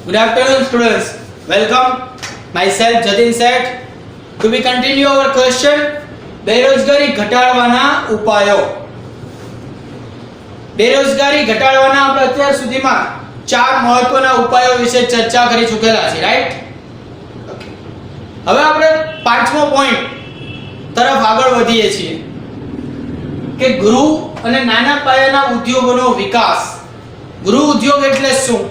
Good afternoon, students. Welcome. Myself Jatin Seth. To be continue our question, બેરોજગારી ઘટાડવાના ઉપાયો. બેરોજગારી ઘટાડવાના આપણે અત્યાર સુધીમાં ચાર મહત્વના ઉપાયો વિશે ચર્ચા કરી ચૂકેલા છે, રાઈટ? ઓકે. હવે આપણે પાંચમો પોઈન્ટ તરફ આગળ વધીએ છીએ કે ગૃહ અને નાના પાયાના ઉદ્યોગોનો વિકાસ. ગૃહ ઉદ્યોગ એટલે શું?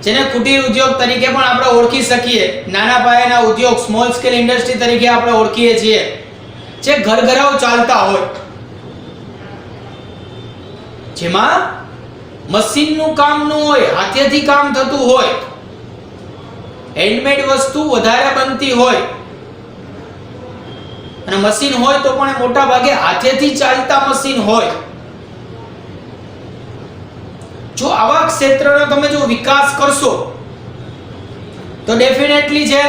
જેને કુટીર ઉદ્યોગ તરીકે પણ આપણે ઓળખી શકીએ. નાના પાયાના ઉદ્યોગ સ્મોલ સ્કેલ ઇન્ડસ્ટ્રી તરીકે આપણે ઓળખીએ છીએ, જે ઘરઘરાવ ચાલતા હોય, જેમાં મશીનનું કામ ન હોય, હાથેથી કામ થતું હોય, હેન્ડમેડ વસ્તુ વધારે બનતી હોય, અને મશીન હોય તો પણ મોટા ભાગે હાથેથી ચાલતા મશીન હોય. જો આવા ક્ષેત્રનો તમે જો વિકાસ કરશો તો ડેફિનેટલી છે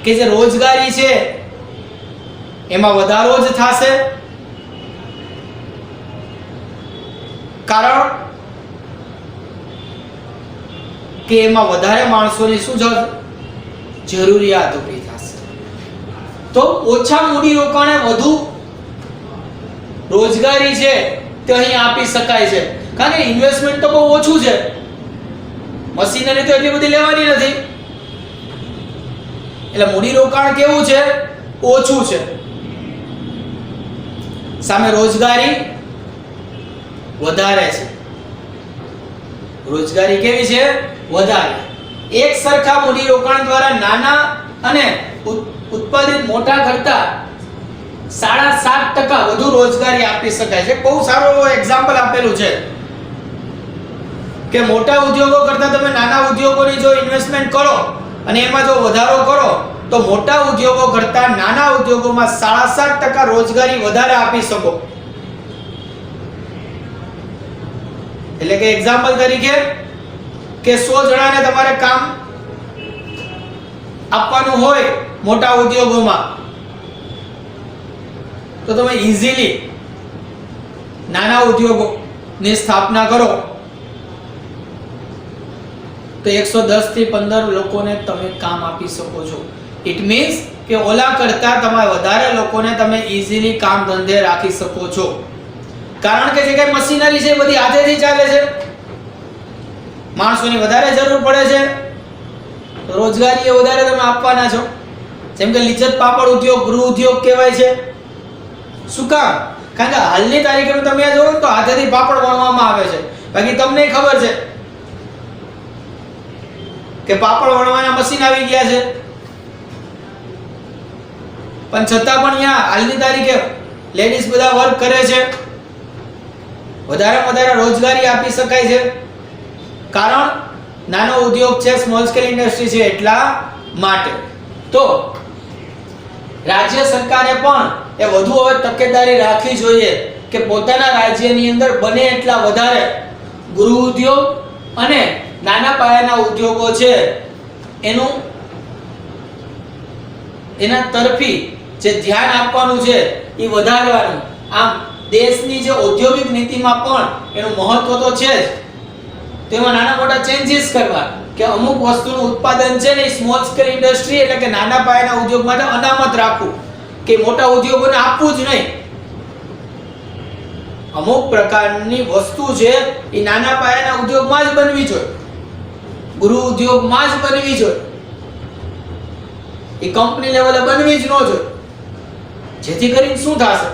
કે જે રોજગારી છે એમાં વધારો જ થશે. કારણ કે એમાં વધારે માણસોની શું જરૂરિયાત ઊભી થશે. તો ઓછા મૂડી રોકાણે વધુ રોજગારી છે તે અહીં આપી શકાય છે. કારણ કે ઇન્વેસ્ટમેન્ટ તો બહુ ઓછું છે, મશીનરી તો એટલી બધી લેવાની નથી, એટલે મૂડી રોકાણ કેવું છે? ઓછું છે. સામે રોજગારી વધારે છે. રોજગારી કેવી છે? વધારે. એક સરખા મૂડી રોકાણ દ્વારા નાના અને ઉત્પાદિત મોટા કરતા 7.5% વધુ રોજગારી આપી શકાય છે. બહુ સારું એક્ઝામ્પલ આપેલું છે કે મોટા ઉદ્યોગો કરતા તમે નાના ઉદ્યોગોની જો ઇન્વેસ્ટમેન્ટ કરો અને એમાં જો વધારો કરો તો મોટા ઉદ્યોગો કરતા નાના ઉદ્યોગોમાં 7.5% રોજગારી વધારે આપી શકો. એટલે કે એક્ઝામ્પલ તરીકે કે 100 જણાને તમારે કામ આપવાનું હોય મોટા ઉદ્યોગોમાં, તો તમે ઈઝીલી નાના ઉદ્યોગોની સ્થાપના કરો તો 110 થી 15 લોકોને તમે કામ આપી શકો છો. ઇટ મીન્સ કે ઓલા કરતા તમે વધારે લોકોને તમે ઈઝીલી કામ ધંધે રાખી શકો છો. કારણ કે જે કઈ મશીનરી છે બધી હાથેથી ચાલે છે, માણસોની વધારે જરૂર પડે છે, તો રોજગારી એ વધારે તમે આપવાના છો. જેમ કે લિજ્જત પાપડ ઉદ્યોગ ગૃહ ઉદ્યોગ કહેવાય છે. શું કામ? કારણ કે હાલની તારીખમાં તમે આ જોવો તો હાથેથી પાપડ વણવામાં આવે છે. બાકી તમને ખબર છે કે પાપડ વણવાના મશીન આવી ગયા છે, પણ છતાં પણ અહીંયા હાલની તારીખે લેડીઝ બધા વર્ક કરે છે. વધારે વધારે રોજગારી આપી શકાય છે, કારણ નાનો ઉદ્યોગ છે, સ્મોલ સ્કેલ ઇન્ડસ્ટ્રી છે, એટલા માટે. તો રાજ્ય સરકારે પણ એ વધુ હવે તકેદારી રાખવી જોઈએ કે પોતાના રાજ્યની અંદર બને એટલા વધારે ગૃહ ઉદ્યોગ અને નાના પાયાના ઉદ્યોગો છે એના તરફી જે ધ્યાન આપવાનું છે એ વધારવાનું. આમ દેશની જે ઔદ્યોગિક નીતિમાં પણ એનું મહત્વ તો છે જ, તેમાં નાના મોટા ચેન્જીસ કરવા કે અમુક વસ્તુનું ઉત્પાદન છે ને સ્મોલ સ્કેલ ઇન્ડસ્ટ્રી એટલે કે નાના પાયાના ઉદ્યોગ માટે અનામત રાખવું, કે મોટા ઉદ્યોગોને આપવું જ નહીં. અમુક પ્રકારની વસ્તુ છે એ નાના પાયાના ઉદ્યોગમાં જ બનવી જોઈએ, ગૃહ ઉદ્યોગમાં જ બનવી જોઈએ, એ કંપની લેવલે બનવી જ ન જોઈએ. જેથી કરીને શું થશે?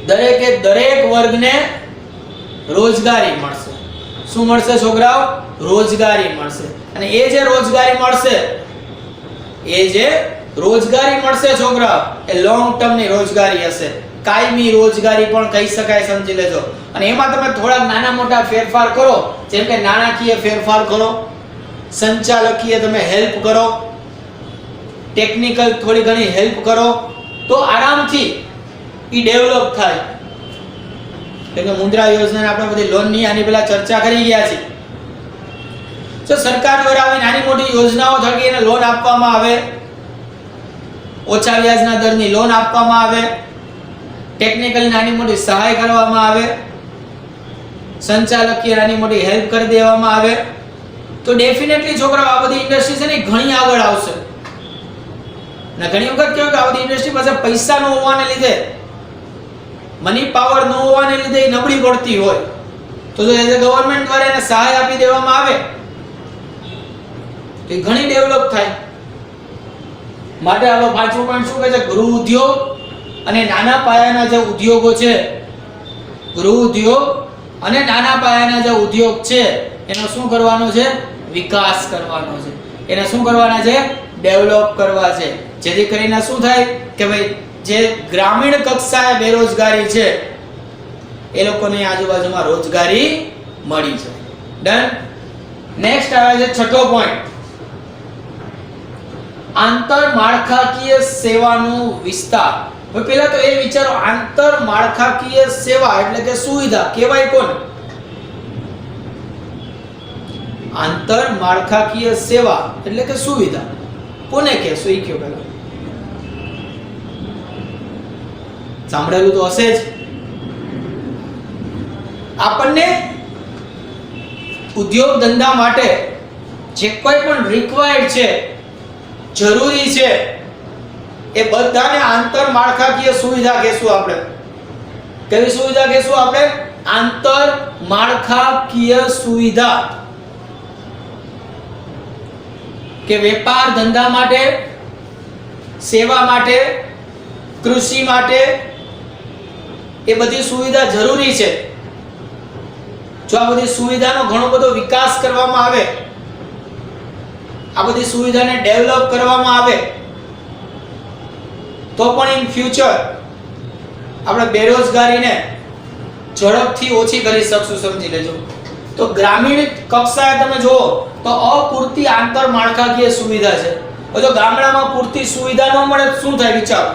દરેકે દરેક વર્ગને રોજગારી મળશે. શું મળશે છોકરાઓ? રોજગારી મળશે. અને એ જે રોજગારી મળશે છોકરાઓ, એ લોંગ ટર્મની રોજગારી હશે, કાયમી રોજગારી પણ કહી શકાય, સમજી લેજો. અને એમાં તમે થોડા નાના મોટા ફેરફાર કરો, જેમ કે નાણાકીય ફેરફાર કરો, સંચાલકીય તમે હેલ્પ કરો, ટેકનિકલ થોડી ઘણી હેલ્પ કરો, તો આરામથી ઈ ડેવલપ થાય. કેમ કે મુદ્રા યોજના આપણે બધી લોનની આની પહેલા ચર્ચા કરી ગયા છે. જો સરકાર દ્વારા આવી નાની મોટી યોજનાઓ થકી એને લોન આપવામાં આવે, ઓછા વ્યાજના દરની લોન આપવામાં આવે, ટેકનિકલ નાની મોટી સહાય કરવામાં આવે, સંચાલકીય નાની મોટી હેલ્પ કરી દેવામાં આવે તો ડેફિનેટલી છોકરાઓ આ બધી ઇન્ડસ્ટ્રી છે ને ઘણી આગળ આવશે. ને ઘણી વખત કેવું કે આ બધી ઇન્ડસ્ટ્રી પાસે પૈસા ન હોવાને લીધે, મની પાવર ન હોવાને લીધે એ નબળી પડતી હોય, તો જો એઝ અ ગવર્નમેન્ટ દ્વારા એને સહાય આપી દેવામાં આવે તો એ ઘણી ડેવલપ થાય. માટે આલો પાંચમું પોઈન્ટ શું કહે છે? ગૃહ ઉદ્યોગ અને નાના પાયાના જે ઉદ્યોગો છે, ગૃહ ઉદ્યોગ અને નાના પાયાના જે ઉદ્યોગ છે એનો શું કરવાનો છે? વિકાસ કરવાનો છે. એને શું કરવાના છે? ડેવલપ કરવા છે. જેથી કરીને શું થાય કે ભાઈ જે ગ્રામીણ કક્ષાએ બેરોજગારી છે એ લોકોને આજુબાજુમાં રોજગારી મળી જાય. ડન. નેક્સ્ટ આવે છે છઠ્ઠો પોઈન્ટ, આંતરમાળખાકીય સેવાનો વિસ્તાર. હવે પહેલા તો એ વિચારો, આંતરમાળખાકીય સેવા એટલે કે સુવિધા કહેવાય કોણ? આંતરમાળખાકીય સેવા એટલે કે સુવિધા કોને કહેશો? એ કયો પહેલા. સાંભળેલું તો હશે જ. આપણને ઉદ્યોગ ધંધા માટે જે કોઈ પણ રિક્વાયર્ડ છે, જરૂરી છે, એ બધાને આંતરમાળખાકીય સુવિધા કહેશું આપણે. કેવી સુવિધા કહેશું આપણે? આંતરમાળખાકીય સુવિધા. કે વેપાર ધંધા માટે, સેવા માટે, કૃષિ માટે એ બધી સુવિધા જરૂરી છે. જો આ બધી સુવિધાનો ઘણો બધો વિકાસ કરવામાં આવે, આ બધી સુવિધાને ડેવલપ કરવામાં આવે તો પણ ઇન ફ્યુચર આપણે બેરોજગારીને ઝડપથી ઓછી કરી શકશું. સમજી લેજો. તો ગ્રામીણ કક્ષાએ તમે જુઓ તો અપૂરતી આંતરમાળખાકીય સુવિધા છે. જો ગામડામાં પૂરતી સુવિધા ન મળે તો શું થાય? વિચારો.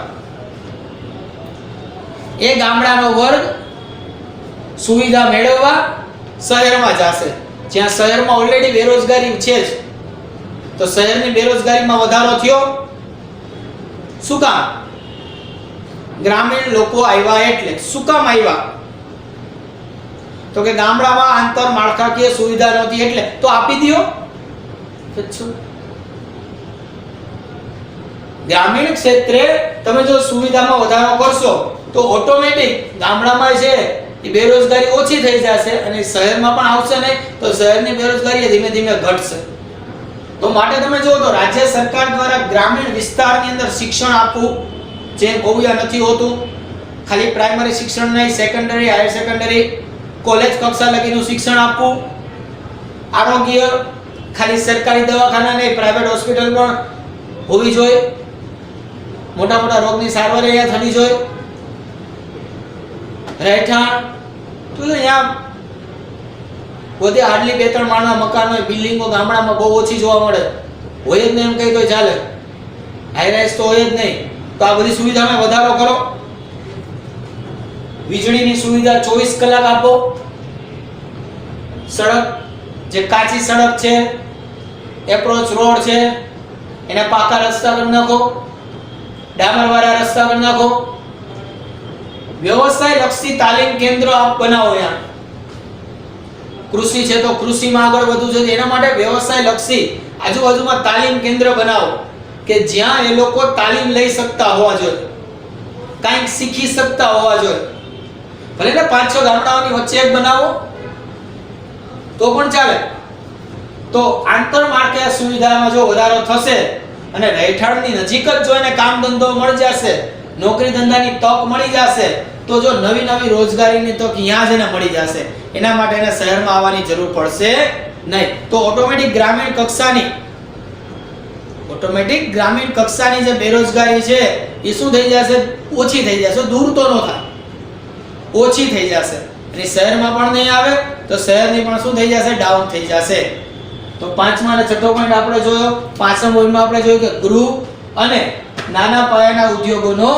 એ ગામડાનો વર્ગ સુવિધા મેળવવા શહેરમાં જશે, જ્યાં શહેરમાં ઓલરેડી બેરોજગારી છે જ. તો શહેરની બેરોજગારીમાં વધારો થયો. શું કામ? ગ્રામીણ લોકો આવ્યા એટલે. શું કામ આવ્યા? તો કે ગામડામાં આંતરમાળખાકીય સુવિધા નહોતી એટલે. તો આપી દો. ગ્રામીણ ક્ષેત્રે તમે જો સુવિધામાં વધારો કરશો તો ઓટોમેટિક ગામડામાં છે એ બેરોજગારી ઓછી થઈ જશે અને શહેરમાં પણ આવશે નહીં, તો શહેરની બેરોજગારી ધીમે ધીમે ઘટશે. તો માટે તમે જુઓ તો રાજ્ય સરકાર દ્વારા ગ્રામીણ વિસ્તારની અંદર શિક્ષણ આપવું, જે બહુ નથી હોતું, ખાલી પ્રાઇમરી શિક્ષણ નહીં, સેકન્ડરી, હાયર સેકન્ડરી, કોલેજ કક્ષા લગીનું શિક્ષણ આપવું, આરોગ્ય ખાલી સરકારી દવાખાના નહીં, પ્રાઇવેટ હોસ્પિટલ પણ હોવી જોઈએ, મોટા મોટા રોગની સારવાર અહીંયા થવી જોઈએ. રહેઠાણ તો અહીંયા બધે હાર્ડલી 2-3 માળના મકાન હોય, બિલ્ડિંગો ગામડામાં બહુ ઓછી જોવા મળે. હોય જ નહીં એમ કહી તો ચાલે, હાઈ રાઈઝ તો હોય જ નહીં. તો આ બધી સુવિધામાં વધારો કરો. વીજળીની સુવિધા 24 કલાક આપો. સડક, જે કાચી સડક છે, એપ્રોચ રોડ છે, એને પાકા રસ્તા કરી નાખો, ડામરવાળા રસ્તા કરી નાખો. વ્યવસાય લક્ષી તાલીમ કેન્દ્ર આપ બનાવો. અહીંયા કૃષિ છે તો કૃષિમાં આગળ વધવું છે, એના માટે વ્યવસાય લક્ષી આજુબાજુમાં તાલીમ કેન્દ્ર બનાવો કે જ્યાં એ લોકો તાલીમ લઈ શકતા હોવા જોઈએ, કંઈક શીખી શકતા હોવા જોઈએ. ભલે ને 5-6 ગામડાઓની વચ્ચે એક બનાવો તો પણ ચાલે. તો આંતરમાળખાકીય સુવિધામાં જો વધારો થશે અને રહેઠાણની નજીક જ જો એને કામ ધંધો મળી જશે, નોકરી ધંધાની તક મળી જશે, તો જો નવી નવી રોજગારીની તક અહીંયા જ એને મળી જશે. એના માટે એને શહેરમાં આવવાની જરૂર પડશે નહીં. તો ઓટોમેટિક ગ્રામીણ કક્ષાની જે બેરોજગારી છે એ શું થઈ જશે? ઓછી થઈ જશે. દૂર તો ન થાય, ઓછી થઈ જશે. અને શહેરમાં પણ નહીં આવે તો શહેરની પણ શું થઈ જશે? ડાઉન થઈ જશે. તો 5મા અને 6થો પોઈન્ટ આપણે જોયો. 5મા પોઈન્ટમાં આપણે જોયું કે ગૃહ અને નાના પાયાના ઉદ્યોગોનો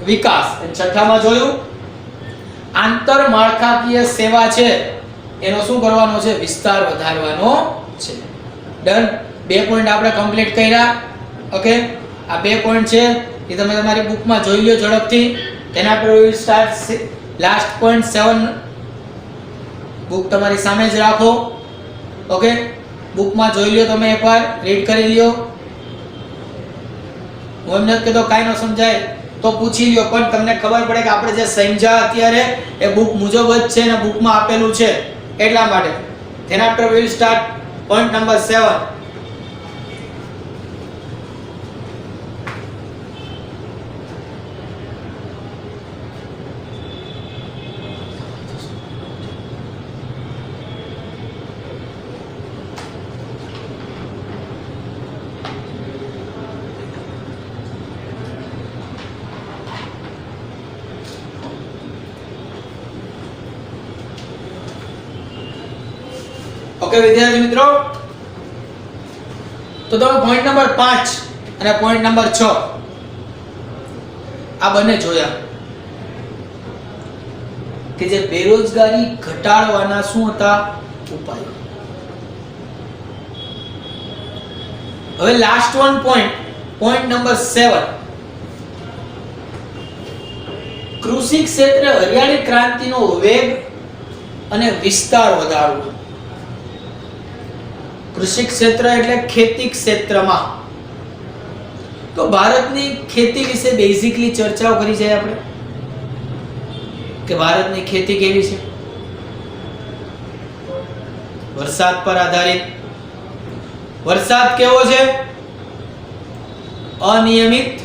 વિકાસ. અને 6થામાં જોયું આંતરમાળખાકીય સેવા છે એનો શું કરવાનો છે? વિસ્તાર વધારવાનો છે. ડન. 2 પોઈન્ટ આપણે કમ્પ્લીટ કર્યા. ઓકે, આ 2 પોઈન્ટ છે એ તમે તમારી બુકમાં જોઈ લો ઝડપથી. તેના પર સ્ટાર્ટ લાસ્ટ પોઈન્ટ 7 બુક તમારી સામે જ રાખો. ઓકે, બુકમાં જોઈ લ્યો, તમે એકવાર રીડ કરી લ્યો. હું એમ નથી કહેતો કાંઈ ન સમજાય તો પૂછી લ્યો, પણ તમને ખબર પડે કે આપણે જે સમજ્યા અત્યારે એ બુક મુજબ જ છે ને બુકમાં આપેલું છે એટલા માટે. Then after we will start point number 7. Okay વિદ્યાર્થી મિત્રો, તો તમે પોઈન્ટ નંબર 5 અને પોઈન્ટ નંબર 6 આ બંને જોયા કે જે બેરોજગારી ઘટાડવાના શું હતા ઉપાયો. હવે લાસ્ટ વન પોઈન્ટ નંબર 7, કૃષિ ક્ષેત્રે હરિયાળી ક્રાંતિનો વેગ અને વિસ્તાર વધારવો. કૃષિ ક્ષેત્ર એટલે ખેતી ક્ષેત્રમાં. તો ભારતની ખેતી વિશે બેઝિકલી ચર્ચાઓ કરી છે આપણે કે ભારતની ખેતી કેવી છે. વરસાદ પર આધારિત. વરસાદ કેવો છે? અનિયમિત,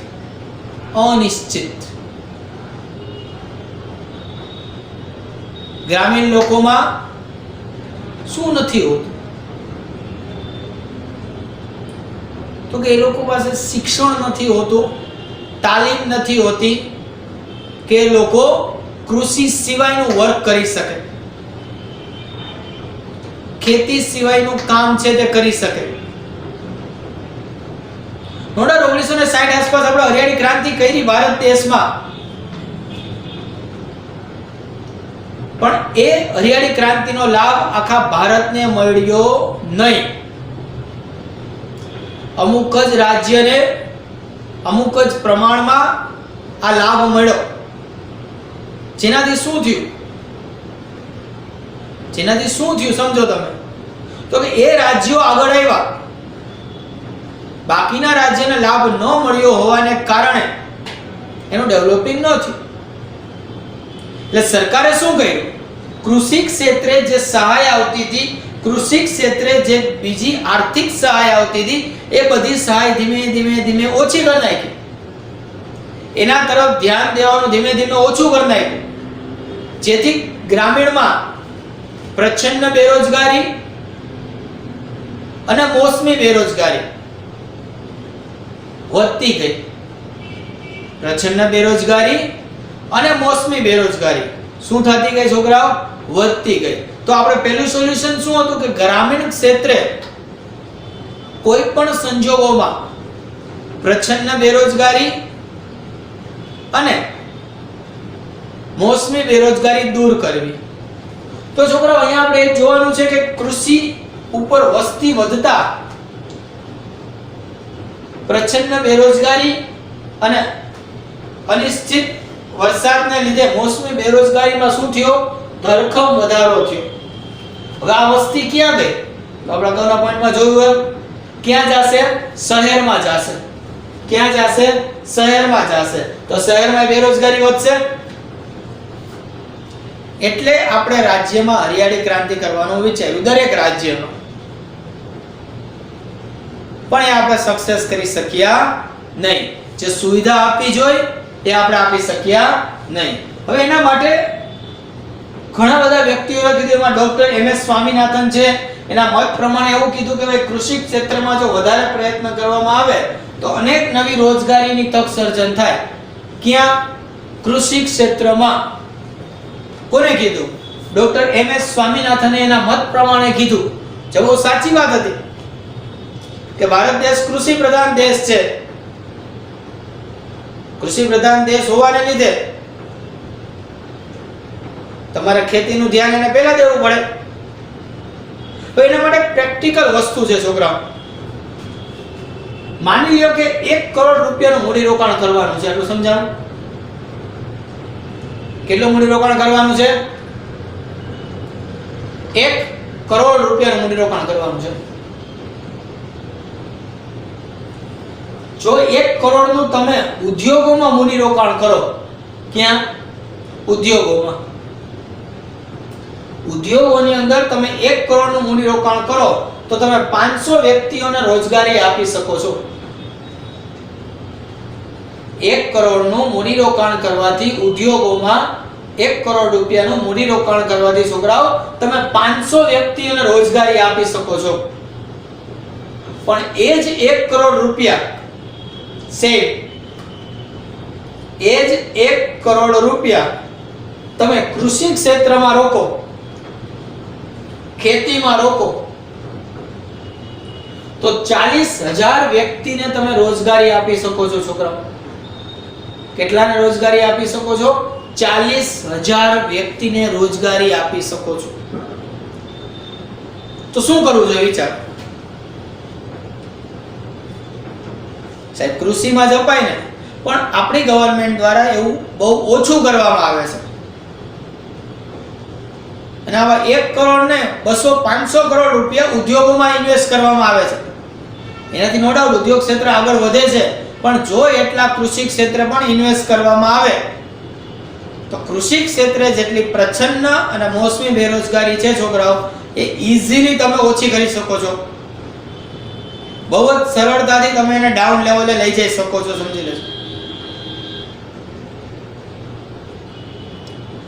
અનિશ્ચિત. ગ્રામીણ લોકોમાં શું નથી હોતું? તો કે એ લોકો પાસે શિક્ષણ નથી હોતું, તાલીમ નથી હોતી કે લોકો કૃષિ સિવાયનું વર્ક કરી શકે, ખેતી સિવાયનું કામ છે તે કરી શકે. નોંધો 1960 આસપાસ આપણે હરિયાળી ક્રાંતિ કરી ભારત દેશમાં, પણ એ હરિયાળી ક્રાંતિનો લાભ આખા ભારતને મળ્યો નહીં. અમુક જ રાજ્યને અમુક જ પ્રમાણમાં આ લાભ મળ્યો. જેનાથી શું થયું? જેનાથી શું થયું સમજો તમે. તો કે એ રાજ્યો આગળ આવ્યા, બાકીના રાજ્યને લાભ ન મળ્યો હોવાને કારણે એનું ડેવલપિંગ ન થયું. એટલે સરકારે શું કર્યું? કૃષિ ક્ષેત્રે જે સહાય આવતી હતી, કૃષિ ક્ષેત્રે જે બીજી આર્થિક સહાય આવતી હતી, એ બધી સહાય ધીમે ધીમે ઓછી કરી નાખી. એના તરફ ધ્યાન દેવાનું ધીમે ધીમે ઓછું કરી નાખ્યું, જેથી ગ્રામીણમાં પ્રચંડ બેરોજગારી અને મોસમી બેરોજગારી વધતી ગઈ. પ્રચંડ બેરોજગારી અને મોસમી બેરોજગારી શું થતી ગઈ છોકરાઓ? વધતી ગઈ. તો આપણે પહેલું સોલ્યુશન શું હતું કે ગ્રામીણ ક્ષેત્રે કોઈ પણ સંજોગોમાં પ્રચંડ બેરોજગારી અને મોસમી બેરોજગારી દૂર કરવી. તો છોકરાઓ અહીંયા આપણે એક જોવાનું છે કે કૃષિ ઉપર વસ્તી વધતા પ્રચંડ બેરોજગારી અને અનિશ્ચિત વરસાદને લીધે મોસમી બેરોજગારીમાં શું થયો? ધરખમ વધારો થયો. હવે આ વસ્તી ક્યાં ગઈ? તો આપણે અગાઉના પોઈન્ટમાં જોયું એમ ક્યાં જશે? શહેરમાં જશે. ક્યાં જશે? શહેરમાં જશે. તો શહેરમાં બેરોજગારી વધશે. એટલે આપણે રાજ્યમાં હરિયાળી ક્રાંતિ કરવાનું વિચાર્યું, દરેક રાજ્યનો. પણ એ આપણે સક્સેસ કરી શક્યા નહીં. જે સુવિધા આપવી જોઈએ એ આપણે આપી શક્યા નહીં. હવે એના માટે ઘણા બધા વ્યક્તિઓએ કીધું, એમાં ડોક્ટર એમ.એસ. સ્વામીનાથન છે, એના મત પ્રમાણે એવું કીધું કે ભાઈ કૃષિ ક્ષેત્રમાં જો વધારે પ્રયત્ન કરવામાં આવે તો અનેક નવી રોજગારીની તક સર્જન થાય. ક્યાં? કૃષિ ક્ષેત્રમાં. કોને કીધું? Doctor M S. સ્વામીનાથને એના મત પ્રમાણે કીધું. જે બહુ સાચી વાત હતી કે ભારત દેશ કૃષિ પ્રધાન દેશ છે. કૃષિ પ્રધાન દેશ હોવાને લીધે તમારે ખેતીનું ધ્યાન એને પહેલા દેવું પડે. તો એના માટે પ્રેક્ટિકલ વસ્તુ છે છોકરાઓ. માની લ્યો કે 1 કરોડ રૂપિયાનું મૂડીરોકાણ કરવાનું છે, એટલું સમજાણું? કેટલું મૂડીરોકાણ કરવાનું છે? 1 કરોડ રૂપિયાનું મૂડીરોકાણ કરવાનું છે. જો 1 કરોડનું તમે ઉદ્યોગોમાં મૂડીરોકાણ કરો, ક્યાં? ઉદ્યોગોમાં. ઉદ્યોગોની અંદર તમે 1 કરોડનું મૂડીરોકાણ કરો તો તમે 500 વ્યક્તિઓને રોજગારી આપી શકો છો. 1 કરોડનું મૂડીરોકાણ કરવાથી ઉદ્યોગોમાં 1 કરોડ રૂપિયાનું મૂડીરોકાણ કરવાથી છોકરાઓ તમે 500 વ્યક્તિઓને રોજગારી આપી શકો છો. પણ એ જ 1 કરોડ રૂપિયા એ જ 1 કરોડ રૂપિયા તમે કૃષિ ક્ષેત્રમાં રોકો, ખેતીમાં રોકો, તો 40,000 વ્યક્તિને તમે રોજગારી આપી શકો છો છોકરાઓ. કેટલાને રોજગારી આપી શકો છો? 40,000 વ્યક્તિને રોજગારી આપી શકો છો. તો શું કરવું જોઈએ વિચાર? સાહેબ કૃષિમાં જપાય ને, પણ આપણી ગવર્નમેન્ટ દ્વારા એવું બહુ ઓછું કરવામાં આવે છે. અને આવા 1 કરોડ ને 200-500 કરોડ રૂપિયા ઉદ્યોગોમાં ઇન્વેસ્ટ કરવામાં આવે છે. એનાથી નો ડાઉટ ઉદ્યોગ ક્ષેત્ર આગળ વધે છે, પણ જો એટલા કૃષિ ક્ષેત્રે પણ ઇન્વેસ્ટ કરવામાં આવે તો કૃષિ ક્ષેત્રે જેટલી પ્રચંડ અને મોસમી બેરોજગારી છે છોકરાઓ, એ ઈઝીલી તમે ઓછી કરી શકો છો. બહુ જ સરળતાથી તમે એને ડાઉન લેવલે લઈ જઈ શકો છો. સમજી લેજો.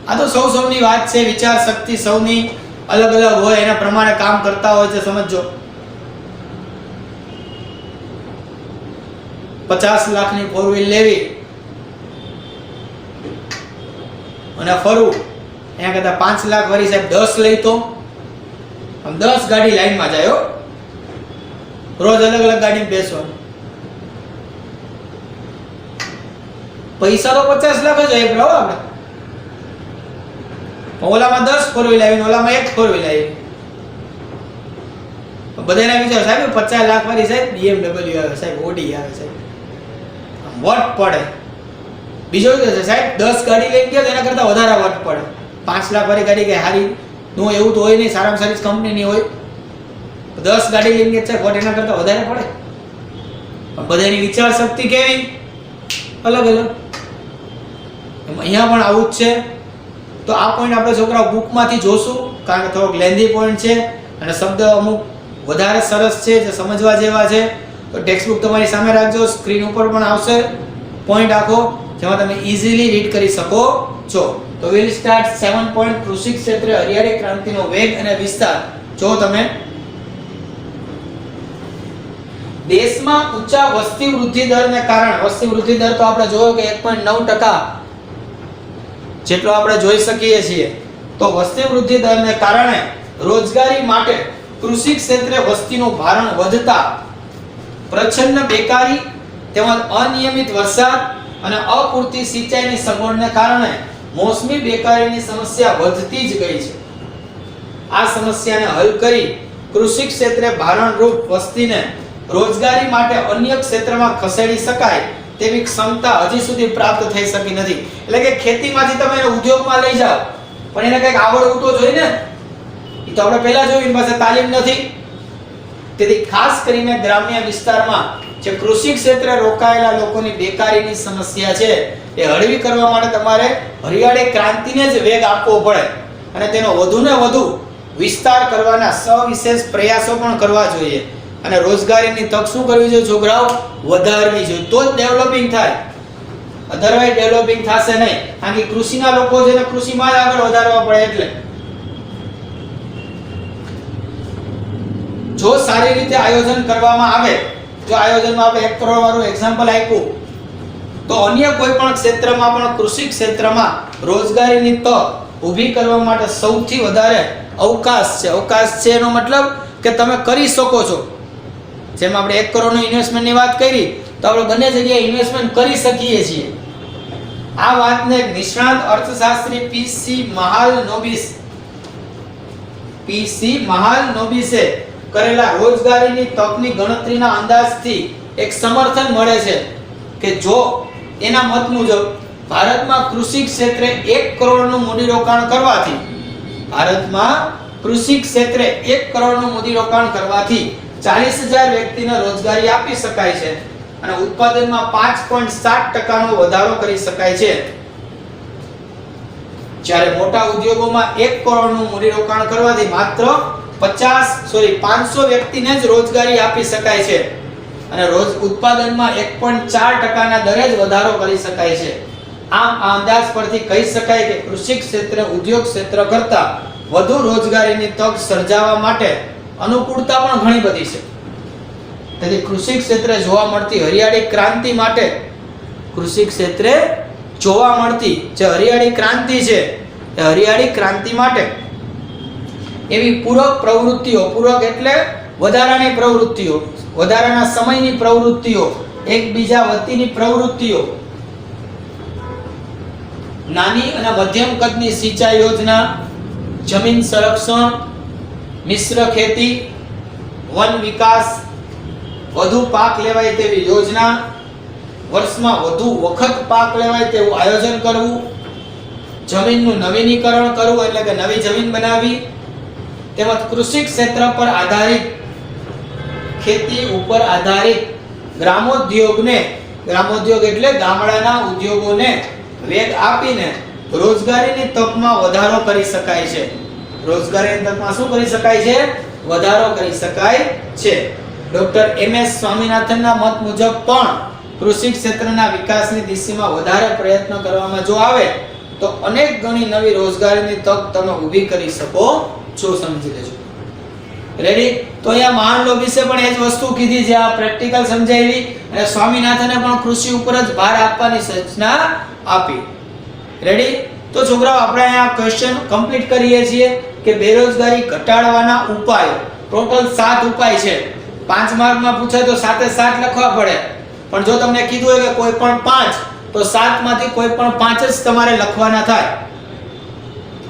આ તો સૌની વાત છે. વિચાર શક્તિ સૌની અલગ અલગ હોય, એના પ્રમાણે કામ કરતા હોય છે. સમજો 50 લાખની 4 વ્હીલ લેવી અને ફરવું, એના કરતા 5 લાખ વાળી સાહેબ 10 લઈ તો આમ 10 ગાડી લાઈનમાં જાય. રોજ અલગ અલગ ગાડીમાં બેસવાનું. પૈસા તો 50 લાખ જ હોય બરાબર. આપણે ઓલામાં 10 4 વ્હીલ આવી, ઓલામાં 1 4 વ્હીલ આવી. બધાના વિચાર સાહેબ 50 લાખ વાળી સાહેબ BMW આવે, સાહેબ ઓડી આવે, સાહેબ વટ પડે. બીજો કે સાહેબ 10 ગાડી લઈને ગયો એના કરતા વધારે વટ પડે. 5 લાખ વાળી ગાડી કે હારી નો એવું તો હોય નહીં, સારામાં સારી કંપનીની હોય. 10 ગાડી લઈને ગયા છે વટ એના કરતા વધારે પડે. પણ બધાની વિચાર શક્તિ કેવી અલગ અલગ. અહીંયા પણ આવું જ છે. તો આ પોઈન્ટ આપણે છોકરાઓ બુકમાંથી જોશું, કારણ કે થોડોક લેન્ધી પોઈન્ટ છે અને શબ્દ અમુક વધારે સરસ છે જે સમજવા જેવા છે. તો ટેક્સ્ટ બુક તમારી સામે રાખજો, સ્ક્રીન ઉપર પણ આવશે પોઈન્ટ આખો, જેમાં તમે ઈઝીલી રીડ કરી શકો છો. તો વિલ સ્ટાર્ટ 7 પોઈન્ટ કૃષિ ક્ષેત્રે હરિયાળી ક્રાંતિનો વેગ અને વિસ્તાર. જો તમે દેશમાં ઊંચા વસ્તી વૃદ્ધિ દરને કારણે, વસ્તી વૃદ્ધિ દર તો આપણે જોયો કે 1.9% જેટલો આપણે જોઈ શકીએ છીએ. તો વસ્તી વૃદ્ધિ દરને કારણે રોજગારી માટે કૃષિ ક્ષેત્રે વસ્તીનું ભારણ વધતા પ્રચંડ બેકારી તેમજ અનિયમિત વરસાદ અને અપૂરતી સિંચાઈની સગવડને કારણે મોસમી બેકારીની સમસ્યા વધતી જ ગઈ છે. આ સમસ્યાને હલ કરી કૃષિ ક્ષેત્રે ભારણરૂપ વસ્તીને રોજગારી માટે અન્ય ક્ષેત્રમાં ખસેડી શકાય તેવી ક્ષમતા હજી સુધી પ્રાપ્ત થઈ શકી નથી. એટલે કે ખેતીમાંથી તમે એને ઉદ્યોગમાં લઈ જાઓ, પણ એને કંઈક આવડવું તો જોઈએ ને. એ તો આપણે પહેલા જોયું, એની પાસે તાલીમ નથી. તેથી ખાસ કરીને ગ્રામ્ય વિસ્તારમાં જે કૃષિ ક્ષેત્રે રોકાયેલા લોકોની બેકારીની સમસ્યા છે એ હળવી કરવા માટે તમારે હરિયાળી ક્રાંતિને જ વેગ આપવો પડે અને તેનો વધુને વધુ વિસ્તાર કરવાના સવિશેષ પ્રયાસો પણ કરવા જોઈએ. અને રોજગારીની તક શું કરવી જોઈએ છોકરાઓ? વધારવી જોઈએ. તો જ ડેવલપિંગ થાય, અધરવાઇઝ ડેવલપિંગ થશે નહીં. કારણ કે કૃષિના લોકો છે ને કૃષિમાં જ આગળ વધારવા પડે. એટલે જો સારી રીતે આયોજન કરવામાં આવે, જો આયોજનમાં આપણે 1 કરોડ વાળું એક્ઝામ્પલ આપ્યું, તો અન્ય કોઈ પણ ક્ષેત્રમાં પણ કૃષિ ક્ષેત્રમાં રોજગારીની તક ઊભી કરવા માટે સૌથી વધારે અવકાશ છે. અવકાશ છે એનો મતલબ કે તમે કરી શકો છો. જેમ આપણે 1 કરોડનું ઇન્વેસ્ટમેન્ટની વાત કરી, તો આપણે બંને જગ્યાએ ઇન્વેસ્ટમેન્ટ કરી શકીએ છીએ. આ વાતને નિષ્ણાત અર્થશાસ્ત્રી પીસી મહાલનોબિસે કરેલા રોજગારીની તકની ગણતરીના અંદાજથી એક સમર્થન મળે છે કે જો એના મત મુજબ ભારતમાં કૃષિ ક્ષેત્રે 1 કરોડનું મૂડીરોકાણ કરવાથી ભારતમાં કૃષિ ક્ષેત્રે 1 કરોડનું મૂડીરોકાણ કરવાથી 40,000 વ્યક્તિને રોજગારી આપી શકાય છે અને ઉત્પાદનમાં 5.7% નો વધારો કરી શકાય છે. જ્યારે મોટા ઉદ્યોગોમાં 1 કરોડનું મૂડીરોકાણ કરવાથી માત્ર 500 વ્યક્તિને જ રોજગારી આપી શકાય છે અને રોજ ઉત્પાદનમાં 1.4% ના દરે જ વધારો કરી શકાય છે. આમ આ અંદાજ પરથી કહી શકાય કે કૃષિ ક્ષેત્ર ઉદ્યોગ ક્ષેત્ર કરતા વધુ રોજગારીની તક સર્જાવા માટે અનુકૂળતા પણ ઘણી બધી છે. તેથી કૃષિ ક્ષેત્રે જોવા મળતી હરિયાળી ક્રાંતિ માટે કૃષિ ક્ષેત્રે જોવા મળતી જે હરિયાળી ક્રાંતિ છે એ હરિયાળી ક્રાંતિ માટે એવી પૂરક પ્રવૃત્તિઓ, પૂરક એટલે વધારાની પ્રવૃત્તિઓ, વધારાના સમયની પ્રવૃત્તિઓ, એકબીજા વતીની પ્રવૃત્તિઓ, નાની અને મધ્યમ કદની સિંચાઈ યોજના, જમીન સંરક્ષણ, મિશ્ર ખેતી, વન વિકાસ, વધુ પાક લેવાય તેવી યોજના, વર્ષમાં વધુ વખત પાક લેવાય તેવું આયોજન કરવું, જમીનનું નવીનીકરણ કરવું એટલે કે નવી જમીન બનાવવી, તેમજ કૃષિ ક્ષેત્ર પર આધારિત ખેતી ઉપર આધારિત ગ્રામોદ્યોગ એટલે ગામડાના ઉદ્યોગોને વેગ આપીને રોજગારીની તકમાં વધારો કરી શકાય છે. રોજગારીની તકમાં શું કરી શકાય છે? વધારો કરી શકાય છે. Doctor M S. સ્વામીનાથનના મત મુજબ પણ કૃષિ ક્ષેત્રના વિકાસની દિશામાં વધારે પ્રયત્ન કરવામાં જો આવે તો અનેક ગણી નવી રોજગારીની તક તમે ઊભી કરી શકો છો. સમજી લેજો. રેડી? તો અહીંયા મહાન લોક વિશે પણ એ જ વસ્તુ કીધી છે, આ પ્રેક્ટિકલ સમજાવી અને સ્વામીનાથને પણ કૃષિ ઉપર જ ભાર આપવાની સૂચના આપી. રેડી? તો છોકરાઓ આપણે અહીંયા ક્વેશ્ચન કમ્પ્લીટ કરીએ છીએ કે બેરોજગારી ઘટાડવાના ઉપાયો. ટોટલ 7 ઉપાય છે. 5 માર્કમાં પૂછાય તો 7 એ 7 લખવા પડે, પણ જો તમને કીધું હોય કે કોઈ પણ 5 તો 7 માંથી કોઈ પણ 5 જ તમારે લખવાના થાય.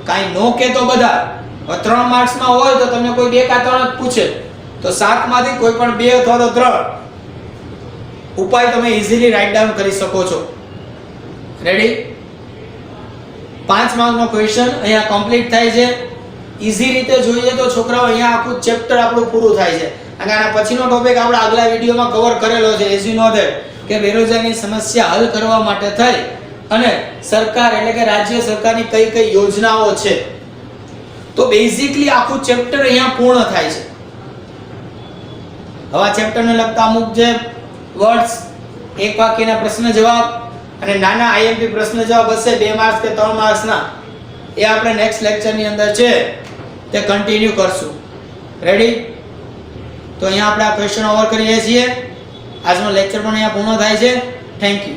કાઈ નો કે તો બધા. 3 માર્ક્સમાં હોય તો તમને કોઈ 2 કા 3 જ પૂછે તો 7 માંથી કોઈ પણ 2 અથવા તો 3 ઉપાય તમે ઈઝીલી રાઈટ ડાઉન કરી શકો છો. રેડી? 5 માર્કનો ક્વેશ્ચન અહીંયા કમ્પ્લીટ થાય છે. ઈઝી રીતે જોઈએ તો છોકરાઓ અહીંયા આખું ચેપ્ટર આપણું પૂરું થાય છે. અને આના પછીનો ટોપિક આપણે આગલા વિડિયોમાં કવર કરેલો છે, એઝ યુ નો ધેટ, કે બેરોજગારીની સમસ્યા હલ કરવા માટે થઈ અને સરકાર એટલે કે રાજ્ય સરકારની કઈ કઈ યોજનાઓ છે. તો બેઝિકલી આખું ચેપ્ટર અહીંયા પૂર્ણ થાય છે. હવે આ ચેપ્ટરને લગતા અમુક જે વર્ડ્સ, એક વાક્યના પ્રશ્ન જવાબ અને નાના આઈએમપી પ્રશ્ન જવાબ હશે 2 માર્ક્સ કે 3 માર્ક્સના, એ આપણે નેક્સ્ટ લેક્ચરની અંદર છે તે કન્ટિન્યુ કરશું. રેડી? તો અહીંયા આપણે આ ક્વેશ્ચન ઓવર કરીએ છીએ. આજનો લેક્ચર પણ અહીંયા પૂર્ણ થાય છે. Thank you.